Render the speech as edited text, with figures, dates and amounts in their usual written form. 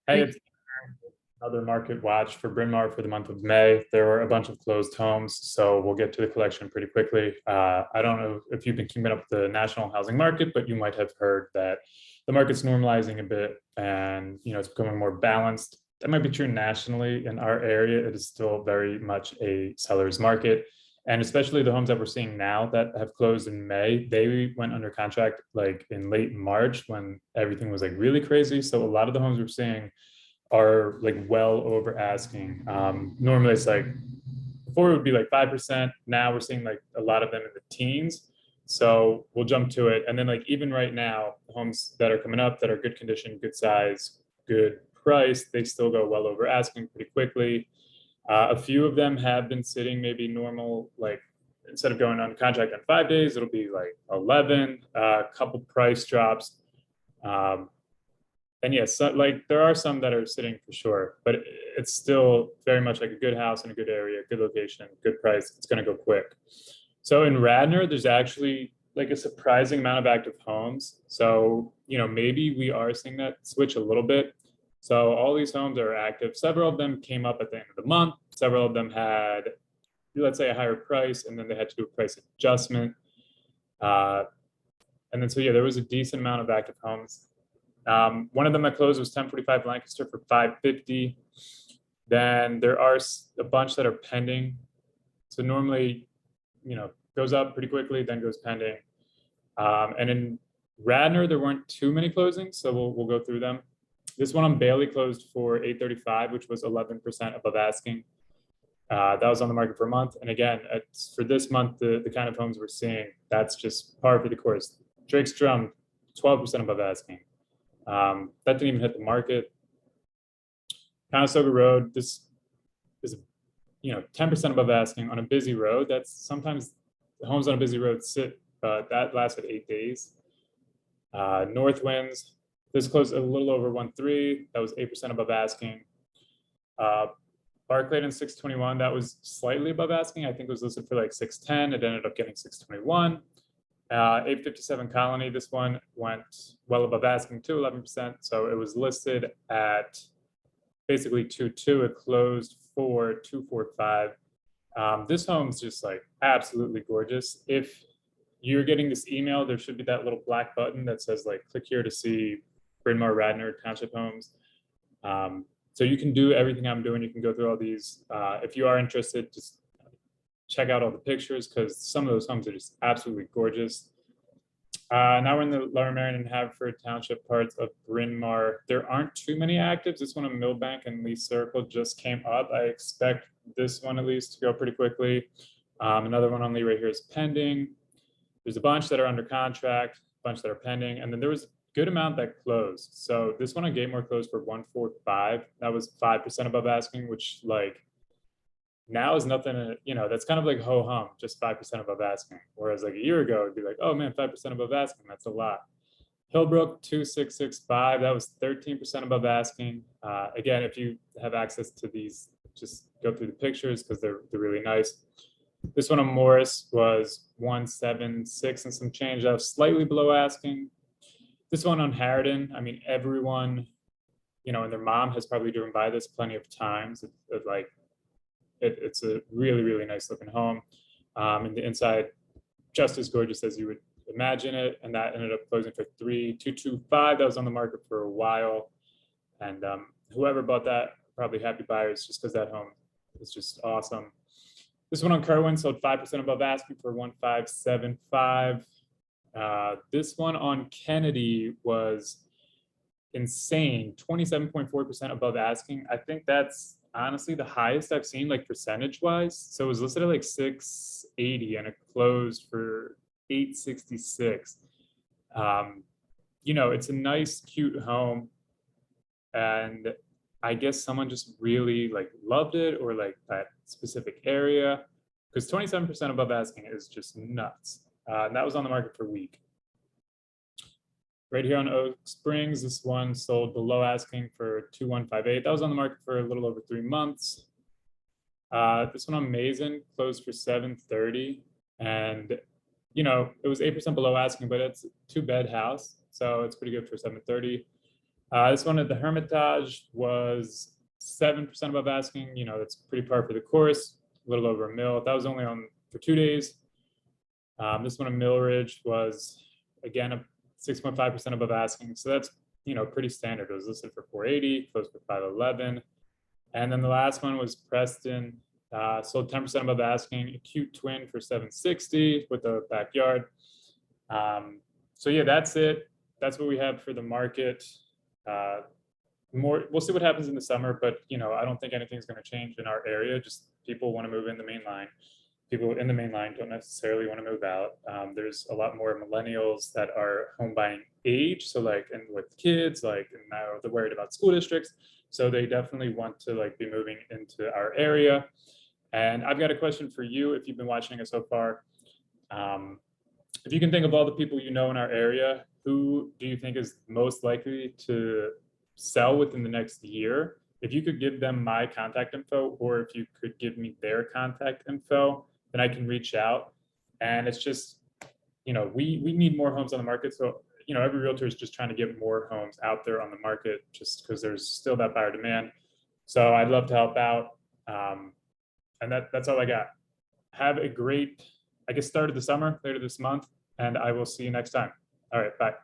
Hey, Hey, it's another market watch for Bryn Mawr for the month of May. There were a bunch of closed homes, so we'll get to the collection pretty quickly. I don't know if you've been keeping up with the national housing market, but you might have heard that the market's normalizing a bit and it's becoming more balanced. That might be true nationally. In our area, it is still very much a seller's market. And especially the homes that we're seeing now that have closed in May, they went under contract like in late March when everything was like really crazy. So a lot of the homes we're seeing are like well over asking. Normally it's like before it would be like 5%. Now we're seeing like a lot of them in the teens. So we'll jump to it. And then like even right now, the homes that are coming up that are good condition, good size, good price, they still go well over asking pretty quickly. A few of them have been sitting maybe normal, like instead of going on contract on 5 days, it'll be like 11, a couple price drops. Um, and yes, so, like there are some that are sitting for sure, but it's still very much like a good house in a good area, good location, good price. It's going to go quick. So in Radnor, there's actually like a surprising amount of active homes. So, maybe we are seeing that switch a little bit. So all these homes are active. Several of them came up at the end of the month. Several of them had, let's say, a higher price, and then they had to do a price adjustment. Uh, and then, so yeah, there was a decent amount of active homes. One of them that closed was 1045 Lancaster for 550. Then there are a bunch that are pending. So normally, goes up pretty quickly, then goes pending. And in Radnor, there weren't too many closings, so we'll go through them. This one on Bailey closed for 835, which was 11% above asking. That was on the market for a month. And again, for this month, the kind of homes we're seeing, that's just par for the course. Drake's Drum, 12% above asking. That didn't even hit the market. Conestoga Road, this is 10% above asking on a busy road. That's sometimes the homes on a busy road sit, but that lasted 8 days. North Winds, this closed a little over 1.3. That was 8% above asking. Barclayton 621, that was slightly above asking. I think it was listed for like 610. It ended up getting 621. 857 Colony, this one went well above asking too, 11%. So it was listed at basically 2.2. It closed for 245. This home's just like absolutely gorgeous. If you're getting this email, there should be that little black button that says like click here to see Bryn Mawr Radnor Township homes. So you can do everything I'm doing. You can go through all these. If you are interested, just check out all the pictures because some of those homes are just absolutely gorgeous. Now we're in the Lower Marion and Haverford Township parts of Bryn Mawr. There aren't too many actives. This one on Millbank and Lee Circle just came up. I expect this one at least to go pretty quickly. Another one on Lee right here is pending. There's a bunch that are under contract, a bunch that are pending, and then there was a good amount that closed. So this one on Gatemore closed for 145. That was 5% above asking, which like now is nothing, that's kind of like ho hum, just 5% above asking. Whereas like a year ago, it'd be like, oh man, 5% above asking, that's a lot. Hillbrook 2665, that was 13% above asking. Again, if you have access to these, just go through the pictures because they're really nice. This one on Morris was 176 and some change. That was slightly below asking. This one on Harridan, I mean, everyone, and their mom has probably driven by this plenty of times. It's a really, really nice looking home. And the inside, just as gorgeous as you would imagine it. And that ended up closing for 3,225. That was on the market for a while. And whoever bought that, probably happy buyers just because that home is just awesome. This one on Kerwin sold 5% above asking for 1,575. This one on Kennedy was insane, 27.4% above asking. I think that's honestly the highest I've seen, like percentage wise. So it was listed at like 680 and it closed for 866. It's a nice, cute home. And I guess someone just really like loved it or like that specific area because 27% above asking is just nuts. And that was on the market for a week. Right here on Oak Springs, this one sold below asking for 2,158. That was on the market for a little over 3 months. This one on Mason closed for 730, and it was 8% below asking, but it's a 2-bed house, so it's pretty good for 730. This one at the Hermitage was 7% above asking. That's pretty par for the course, a little over a mil. That was only on for 2 days. This one at Mill Ridge was, again, a 6.5% above asking. So that's, pretty standard. It was listed for 480, closed for 511. And then the last one was Preston, sold 10% above asking, a cute twin for 760 with a backyard. So yeah, that's it. That's what we have for the market. We'll see what happens in the summer, but I don't think anything's going to change in our area. Just people want to move in the main line. People in the main line don't necessarily want to move out. There's a lot more millennials that are home buying age. So and with kids, and now they're worried about school districts. So they definitely want to be moving into our area. And I've got a question for you if you've been watching us so far. If you can think of all the people in our area, who do you think is most likely to sell within the next year? If you could give them my contact info, or if you could give me their contact info, then I can reach out. And it's just, we need more homes on the market. So, every realtor is just trying to get more homes out there on the market just because there's still that buyer demand. So I'd love to help out. And that's all I got. Have a great, start of the summer later this month, and I will see you next time. All right, bye.